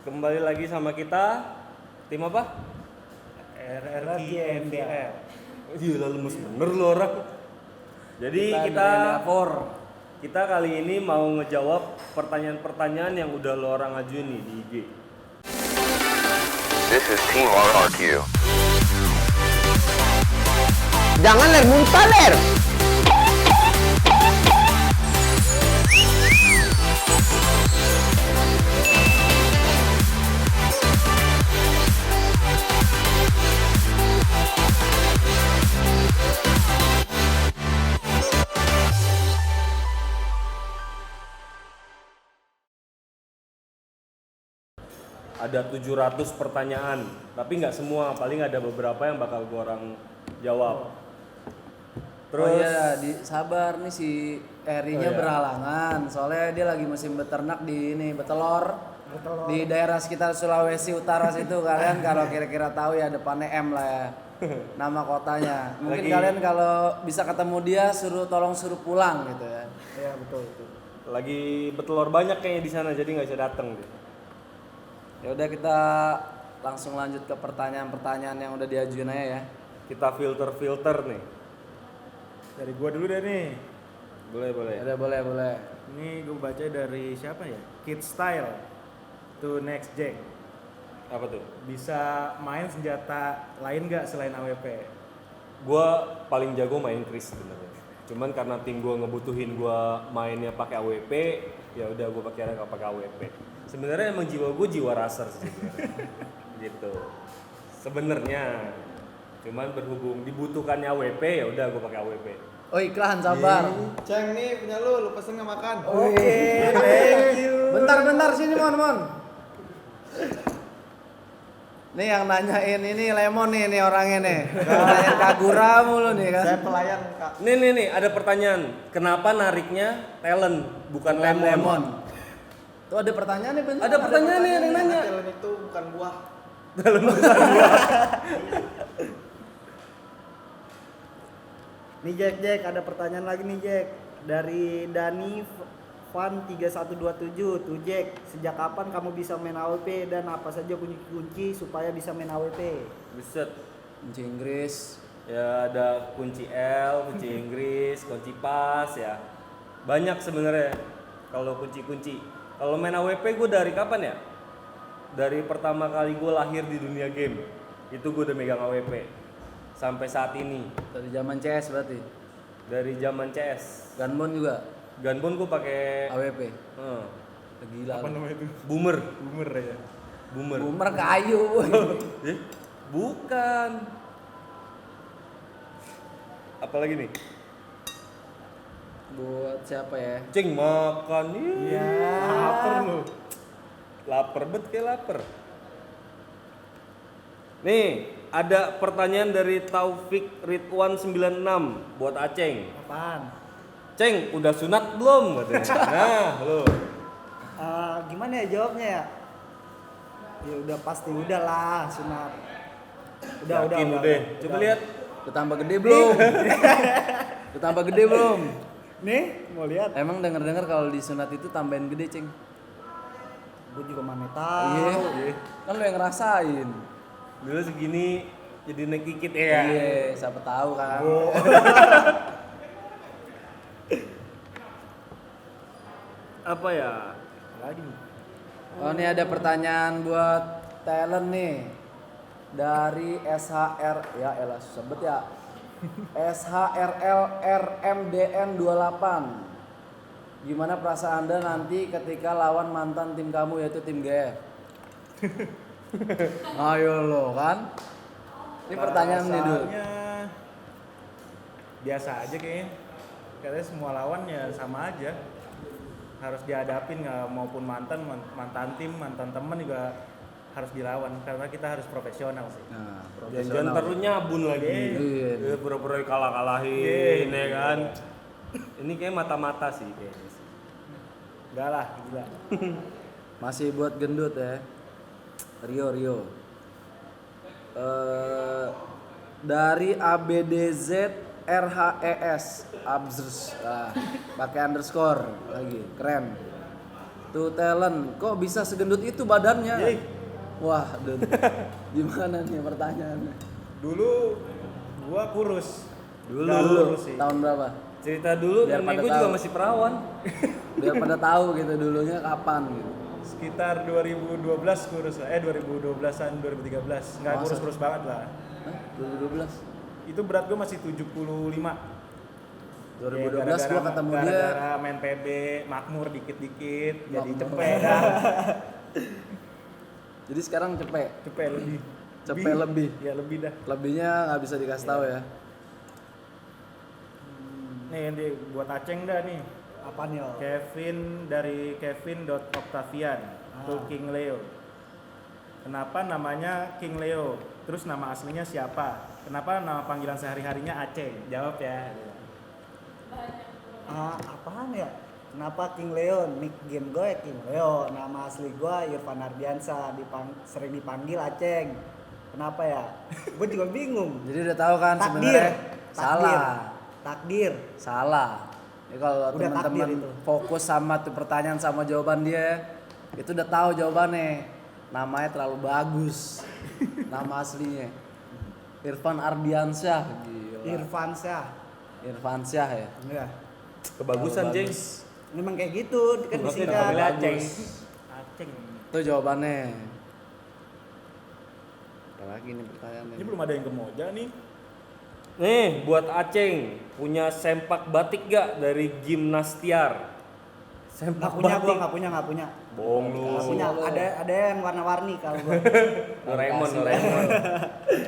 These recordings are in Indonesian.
Kembali lagi sama kita. Tim apa? RRQ MBR. Gila lemes bener lu orang. Jadi kita kali ini mau ngejawab pertanyaan-pertanyaan yang udah lo orang ajuin nih di IG. This is Team RRQ. Jangan ler, muntah ler. Ada 700 pertanyaan, tapi nggak semua, paling ada beberapa yang bakal gua orang jawab. Terus sabar nih si Eri-nya iya. berhalangan. Soalnya dia lagi musim beternak di betelor. Di daerah sekitar Sulawesi Utara situ. Kalian kalau kira-kira tahu ya depannya M lah ya. Nama kotanya. Mungkin kalian kalau bisa ketemu dia tolong suruh pulang gitu ya. Iya, betul. lagi betelor banyak kayaknya di sana, jadi nggak bisa datang deh. Ya udah kita langsung lanjut ke pertanyaan-pertanyaan yang udah diajuin aja ya. Kita filter nih. Dari gua dulu deh nih. Boleh. Ada boleh. Ini gua baca dari siapa ya? Kid Style to Next Jack. Apa tuh? Bisa main senjata lain nggak selain AWP? Gua paling jago main Chris sebenarnya. Cuman karena tim gua ngebutuhin gua mainnya pakai AWP, ya udah gua pakai AWP. Sebenarnya emang jiwa gue jiwa raser sih sebenarnya. Gitu. Sebenarnya. Cuman berhubung dibutuhkannya AWP, ya udah gue pakai AWP. Oh iklan, sabar. Ceng nih punya lu pesen nggak makan? Oke, thank you. Bentar sini Mon. Nih yang nanyain ini Lemon nih orangnya nih. Nanyain Kagura mulu nih kan. Saya pelayan kak. Nih, ada pertanyaan. Kenapa nariknya talent bukan lemon? Tuh ada pertanyaan nih bener. Ada pertanyaan nih yang nanya. Talent itu bukan buah. Nih Jack, ada pertanyaan lagi nih Jack. Dari Dani Fan 3127. Tuh Jack, sejak kapan kamu bisa main AWP dan apa saja kunci-kunci supaya bisa main AWP? Buset. Kunci Inggris. Ya ada kunci L, kunci Inggris, kunci pas ya. Banyak sebenarnya kalau kunci-kunci. Kalau main AWP gue dari kapan ya? Dari pertama kali gue lahir di dunia game. Itu gue udah megang AWP. Sampai saat ini. Dari zaman CS berarti. Dari zaman CS. Gunbon juga. Gunbon gue pakai AWP. Gila. Apa namanya itu? Boomer. Boomer ya. Boomer kayu. Bukan. Apalagi nih? Buat siapa ya? Cing makan. Iya. Lapar lu. Lapar bet kayak lapar. Nih, ada pertanyaan dari Taufik Ridwan 96 buat Aceng. Apaan? Ceng, udah sunat belum? Katanya. Nah, lo. Gimana ya jawabnya ya? Ya udah pasti udah lah sunat. Udah. Coba lihat. Udah tambah gede belum? Udah tambah gede belum? Nih, mau lihat? Emang denger kalau disunat itu tambahin gede, Ceng? Gue juga mana tahu. Iya. Kan lo yang ngerasain. Dulu segini jadi naik dikit ya. Iya, siapa tahu kan. Apa ya? Lagi. Oh, ini ada pertanyaan buat talent nih. Dari SHR, ya elah susah bet ya. SHRLRMDN28. Gimana perasaan Anda nanti ketika lawan mantan tim kamu yaitu tim GF? Ayo lo kan. Ini pertanyaan nih dulu. Biasa aja kayaknya. Katanya semua lawan ya sama aja. Harus dihadapin nggak maupun mantan tim, mantan teman juga harus dilawan karena kita harus profesional sih. Nah, Jangan terus nyabun lagi. Iya. Pura-pura kalah-kalahin ya kan. Ini kayak mata-mata sih kayaknya. Enggak lah, gila. Masih buat gendut ya. Rio. Dari ABDZ RHES Abzers. Pakai underscore lagi. Keren. Tuh talent, kok bisa segendut itu badannya? Ih. Wah, Dun. Gimana nih pertanyaannya? Dulu gua kurus. Dulu, Nggak lurus sih. tahun berapa? Cerita dulu, Biar nenek pada gue juga tahu. masih perawan. Biar pada tahu gitu dulunya kapan gitu. Sekitar 2012 kurus. 2012-an 2013. Nggak Masa? kurus-kurus banget lah. Hah? 2012? Itu berat gua masih 75. 2012 gua ketemu dia. Gara-gara main PB, makmur dikit-dikit, jadi Makmur. cepet dah. Jadi sekarang cepet. Cepet lebih. Cepet lebih. Ya lebih dah. Lebihnya nggak bisa dikasih tahu ya. Nih buat Aceng dah nih. Apa nih? Om? Kevin dari Kevin.Octavian to King Leo. Kenapa namanya King Leo? Terus nama aslinya siapa? Kenapa nama panggilan sehari-harinya Aceng? Jawab ya. Apaan ya? Kenapa King Leo? Nick game gue ya King Leo. Nama asli gue Irfan Ardiansa. Sering dipanggil Aceng. Kenapa ya? Gue juga bingung. Jadi udah tahu kan Takdir. sebenarnya Takdir. salah. Takdir. Salah. Ya kalau Udah teman-teman takdir itu. fokus sama tuh pertanyaan sama jawaban dia, itu udah tahu jawabannya. Namanya terlalu bagus. Nama aslinya Irfan Ardiansyah. Gila. Irfan Syah. Irfansyah ya. Iya. Kebagusan, Terlalu Jeng. bagus. Memang kayak gitu kan Oke, disingkat. namanya Aceng. Aceng. Itu jawabannya. Apa lagi nih pertanyaannya? Ini belum ada yang ke Moja nih. Nih, buat Aceng, punya sempak batik gak dari Gimnastiar? Nggak Sempak punya batik. gua, nggak punya. Bohong lu. Nggak punya. Ada yang warna-warni kalau gua. Doraemon, Kasih. Doraemon.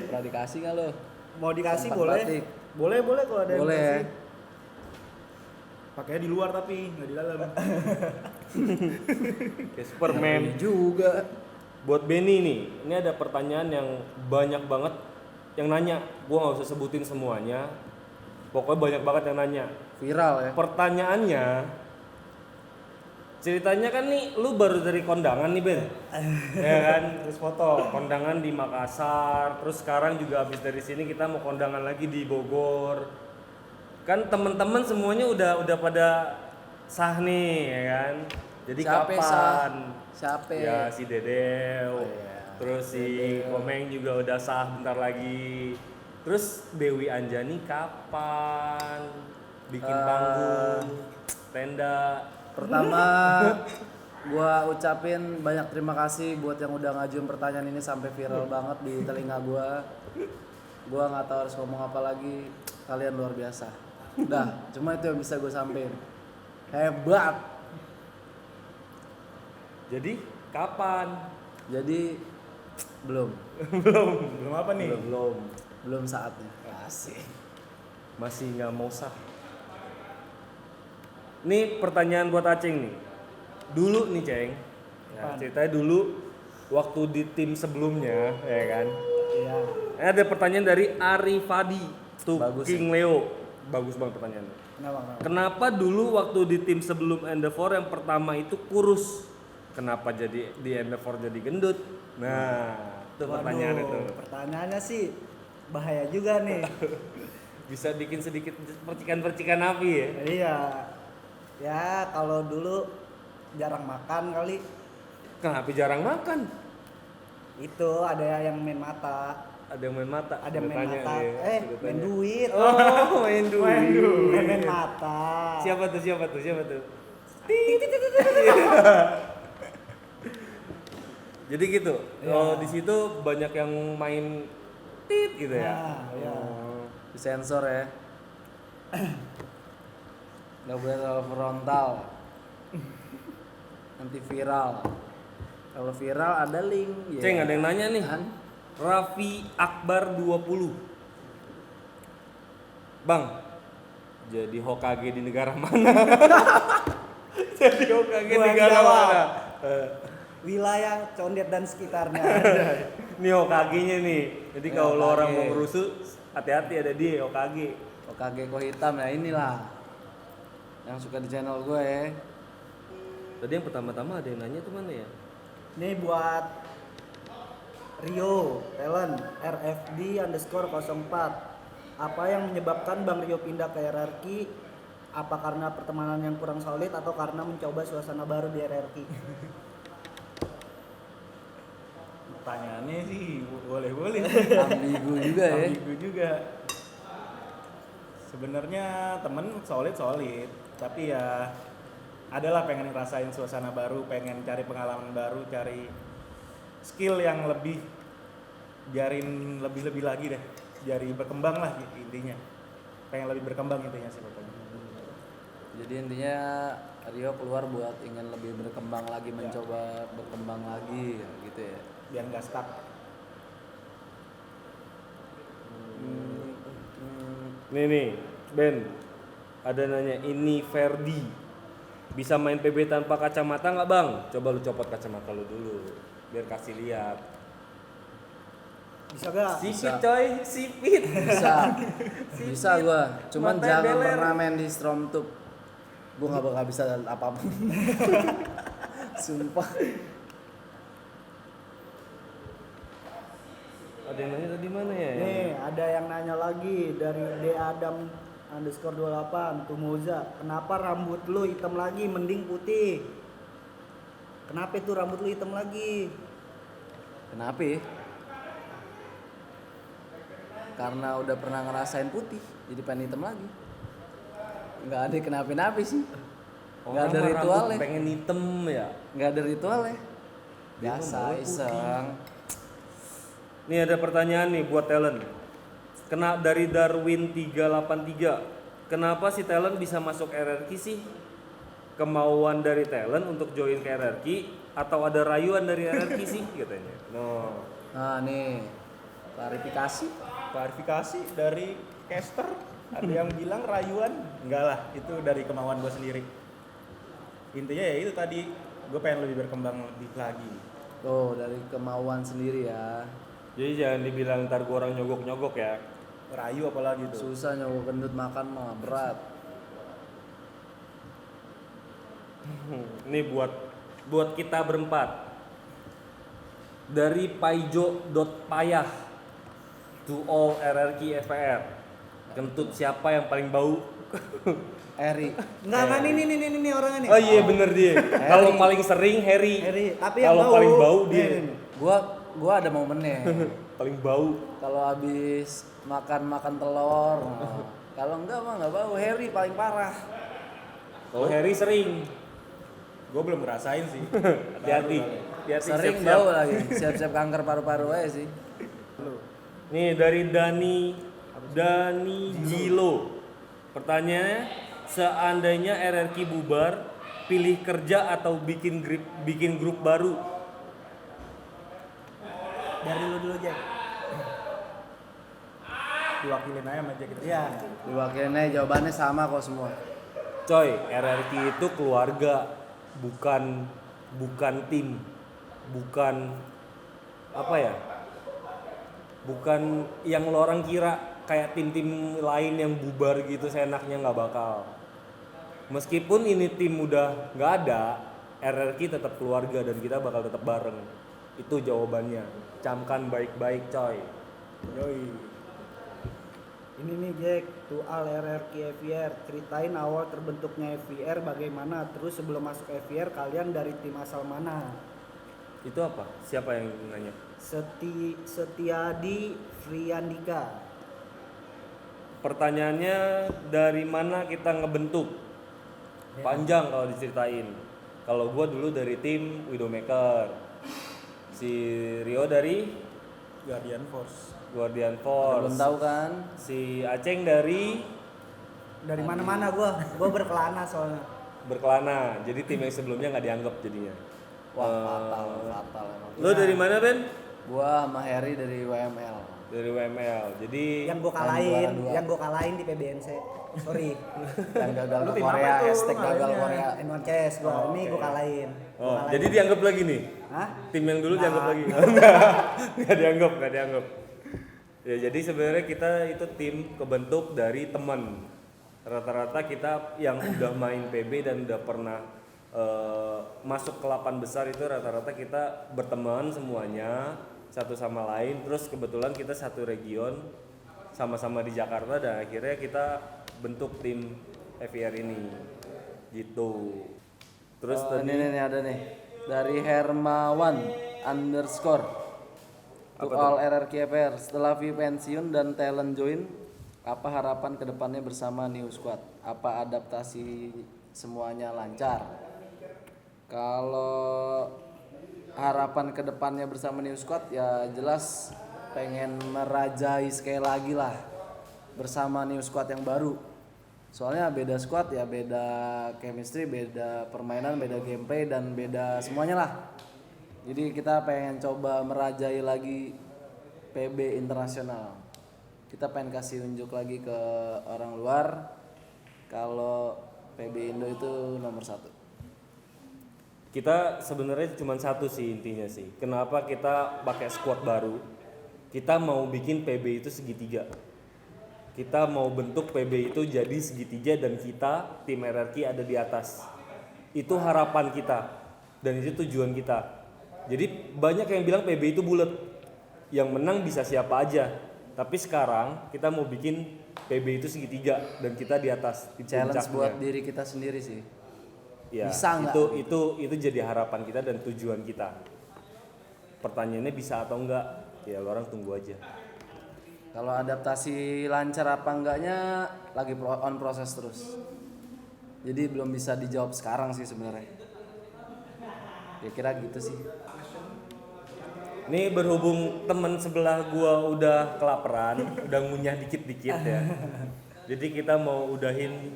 Pernah dikasih nggak lo? Mau dikasih Sempak boleh. batik. Boleh kalau ada yang Boleh ya. kasih. Pakainya di luar tapi nggak di dalam. Kayak Superman. Juga. Buat Benny nih, ini ada pertanyaan yang banyak banget yang nanya. Gua nggak usah sebutin semuanya. Pokoknya banyak banget yang nanya. Viral ya. Pertanyaannya, ceritanya kan nih, lu baru dari kondangan nih Ben, ya kan? Terus foto kondangan di Makassar, terus sekarang juga habis dari sini kita mau kondangan lagi di Bogor. Kan temen-temen semuanya udah pada sah nih, ya kan? Jadi Siapa kapan? sah? Siapa? Ya si Dedew, Oh, iya. terus si Dedew. Komeng juga udah sah bentar lagi. Terus Dewi Anjani kapan? Bikin panggung, tenda. Pertama, gua ucapin banyak terima kasih buat yang udah ngajuin pertanyaan ini sampai viral banget di telinga gua. Gua nggak tahu harus ngomong apa lagi. Kalian luar biasa. Udah, cuma itu yang bisa gue sampein. Hebat. Jadi kapan? Jadi belum, Belum apa nih? belum saatnya. Asik. Masih nggak mau sah. Ini pertanyaan buat Aceng nih. Dulu nih Ceng, nah, ceritanya dulu waktu di tim sebelumnya, ya kan? Iya. Ada pertanyaan dari Arifadi, tuh Bagus King Leo, bagus banget pertanyaannya. Kenapa? Kenapa dulu waktu di tim sebelum Endeavor yang pertama itu kurus? Kenapa jadi di Endeavor jadi gendut? Nah, itu pertanyaan itu. Pertanyaannya sih bahaya juga nih. Bisa bikin sedikit percikan-percikan api ya? Iya. Ya kalau dulu jarang makan kali. Kenapa jarang makan? Itu ada yang main mata. Ada yang main mata. Ada yang Udah main tanya mata. nih, udah Main tanya. duit. Oh, main duit. Main mata. Siapa tuh? Jadi gitu. Oh, di situ banyak yang main tit gitu ya. Nah, iya. Oh. Disensor ya. Nggak boleh terlalu frontal. Nanti viral. Kalau viral ada link. ya. Ceng, ada yang nanya nih. Kan? Raffi Akbar 20. Bang, jadi Hokage di negara mana? Jadi Hokage Gua negara jawab. mana? Wilayah Condet dan sekitarnya. Ini Hokage-nya nih. Jadi Ya, kalau lo orang Hokage. mau ngerusuh, hati-hati ada dia Hokage. Hokage kok hitam ya inilah. Yang suka di channel gue ya. Tadi yang pertama-tama ada yang nanya tuh mana ya? Ini buat Rio Talent RFD_04. Apa yang menyebabkan Bang Rio pindah ke RRQ? Apa karena pertemanan yang kurang solid atau karena mencoba suasana baru di RRQ? Pertanyaannya sih boleh-boleh. Ambigu juga ya. Ambigu juga. Sebenarnya temen solid, tapi ya adalah pengen ngerasain suasana baru, pengen cari pengalaman baru, cari skill yang lebih, biarin lebih lagi deh, jari berkembang lah intinya, pengen lebih berkembang intinya sih pokoknya. Jadi intinya Rio keluar buat ingin lebih berkembang lagi, mencoba berkembang lagi gitu ya. Biar nggak stuck. Nih, Ben. Ada nanya, ini Ferdi. Bisa main PB tanpa kacamata nggak bang? Coba lu copot kacamata lu dulu, biar kasih lihat. Bisa gak? Sipit coy, sipit. Bisa gua, cuman Mantai jangan beler. pernah main di Stromtube. Gua nggak bakal bisa apapun. Sumpah. Ada yang nanya tadi mana ya? Nih, ada yang nanya lagi dari D Adam _28 Tumoza. Kenapa rambut lu hitam lagi, mending putih? Kenapa itu rambut lu hitam lagi? Kenapa ya? Karena udah pernah ngerasain putih, jadi pengen hitam lagi. Nggak ada kenapa-napa sih. Nggak ada mah ritualnya. rambut pengen hitam ya. Nggak ada ritualnya. Dia Biasa mau iseng. Nih ada pertanyaan nih buat talent. Kena dari Darwin 383. Kenapa si talent bisa masuk RRQ sih? Kemauan dari talent untuk join ke RRQ atau ada rayuan dari RRQ sih katanya. No. Nah nih, klarifikasi. Klarifikasi dari caster, ada yang bilang rayuan, enggak lah, itu dari kemauan gue sendiri. Intinya ya itu tadi, gue pengen lebih berkembang lebih lagi. Tuh dari kemauan sendiri ya. Jadi jangan dibilang ntar gua orang nyogok-nyogok ya. Rayu apalagi tuh. Susah nyogok gendut makan mah berat. Ini buat kita berempat. Dari paijo.payah to all RRQ FPR. Kentut siapa yang paling bau? Eri. Enggak, nih orangnya nih. Oh iya bener dia. Kalau paling sering Harry. Harry, tapi yang Kalau paling bau dia. Nih. Gua ada momennya. Paling bau. Kalau habis makan telur. Nah, kalau enggak mah enggak bau. Harry paling parah. Kalau Harry sering. Gue belum ngerasain sih. Hati-hati. Hati-hati, Sering siap-siap. bau lagi. Siap-siap kanker paru-paru aja sih. Nih dari Dani Jilo. Pertanyaannya, seandainya RRQ bubar, pilih kerja atau bikin grup baru? Dari lu dulu, Jack. Diwakilin aja sama Jack gitu. Iya. Diwakilin aja jawabannya sama kok semua. Coy, RRQ itu keluarga, bukan tim, bukan apa ya? Bukan yang lo orang kira kayak tim-tim lain yang bubar gitu seenaknya, nggak bakal. Meskipun ini tim udah nggak ada, RRQ tetap keluarga dan kita bakal tetap bareng. Itu jawabannya. Camkan baik-baik, coy. Yoi. Ini nih Jack, to all RRQ FVR. Ceritain awal terbentuknya FVR bagaimana, terus sebelum masuk FVR kalian dari tim asal mana? Itu apa? Siapa yang nanya? Setiadi Friandika. Pertanyaannya, dari mana kita ngebentuk? Panjang kalau diceritain. Kalau gua dulu dari tim Widowmaker. Si Rio dari Guardian Force. Belum tahu kan? Si Aceng dari Dari mana-mana gua berkelana soalnya. Berkelana. Jadi tim yang sebelumnya nggak dianggap jadinya. Wah, fatal emang. Lo dari mana, Ben? Gua sama Harry dari WML. Dari WML. Jadi Yang gua kalahin di PBNC. Sorry. Yang gagal Lu ke tim Korea, apa tuh? hashtag gagal Ngalahinnya? Korea. N1 CS gua. Ini gua kalahin. oh, jadi dianggap lagi nih. Hah? Tim yang dulu Nah. dianggap lagi. Nggak dianggap. Ya jadi sebenarnya kita itu tim kebentuk dari teman. Rata-rata kita yang udah main PB dan udah pernah masuk ke 8 besar itu rata-rata kita berteman semuanya satu sama lain. Terus kebetulan kita satu region sama-sama di Jakarta dan akhirnya kita bentuk tim FIR ini. Gitu. Terus Oh, tadi ini ada nih dari Hermawan underscore to Apa all RRQ FR. Setelah V pensiun dan talent join, apa harapan kedepannya bersama New Squad? Apa adaptasi semuanya lancar? Kalau harapan kedepannya bersama New Squad ya jelas pengen merajai sekali lagi lah bersama New Squad yang baru. Soalnya beda squad ya, beda chemistry, beda permainan, beda gameplay dan beda semuanya lah. Jadi kita pengen coba merajai lagi PB internasional. Kita pengen kasih unjuk lagi ke orang luar kalau PB Indo itu nomor 1. kita sebenarnya cuma satu sih intinya sih. Kenapa kita pakai squad baru? Kita mau bikin PB itu segitiga. Kita mau bentuk PB itu jadi segitiga dan kita tim RRQ ada di atas. Itu harapan kita dan itu tujuan kita. Jadi banyak yang bilang PB itu bulat. Yang menang bisa siapa aja. Tapi sekarang kita mau bikin PB itu segitiga dan kita di atas di Challenge puncaknya. buat diri kita sendiri sih. Ya, Bisa nggak? itu jadi harapan kita dan tujuan kita. Pertanyaannya bisa atau enggak? Ya lo orang tunggu aja. Kalau adaptasi lancar apa enggaknya lagi on proses terus. Jadi belum bisa dijawab sekarang sih sebenarnya. Ya kira gitu sih. Ini berhubung temen sebelah gua udah kelaparan, udah ngunyah dikit-dikit ya. Jadi kita mau udahin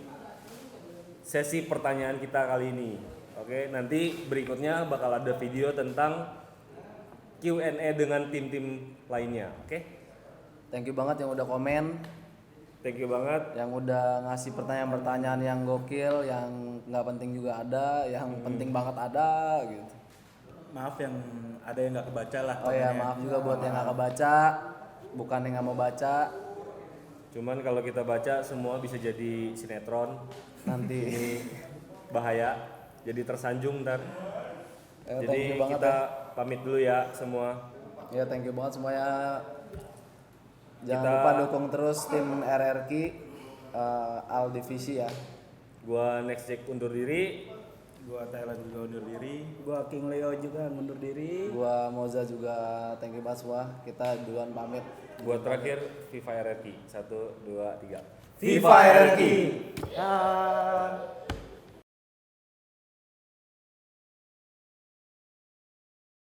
sesi pertanyaan kita kali ini. Oke, nanti berikutnya bakal ada video tentang Q&A dengan tim-tim lainnya. Oke? Thank you banget yang udah komen, Thank you banget. yang udah ngasih pertanyaan-pertanyaan yang gokil, yang nggak penting juga ada, yang penting banget ada gitu. Maaf yang ada yang nggak kebaca lah. Oh ya komennya. maaf juga buat yang nggak kebaca, bukan yang nggak mau baca Cuman kalau kita baca semua bisa jadi sinetron. nanti. Bahaya. Jadi tersanjung ntar. Thank Jadi you banget kita pamit dulu ya semua. Ya thank you banget semuanya. Jangan Kita- lupa dukung terus tim RRQ Al Divisi ya. Gua Next Jack undur diri. Gua Thailand juga undur diri. Gua King Leo juga mundur diri. Gua Moza juga thank you banget semua. Kita duluan pamit. Gua terakhir FIFA RRQ. 1, 2, 3. FIFA RRQ. Ah.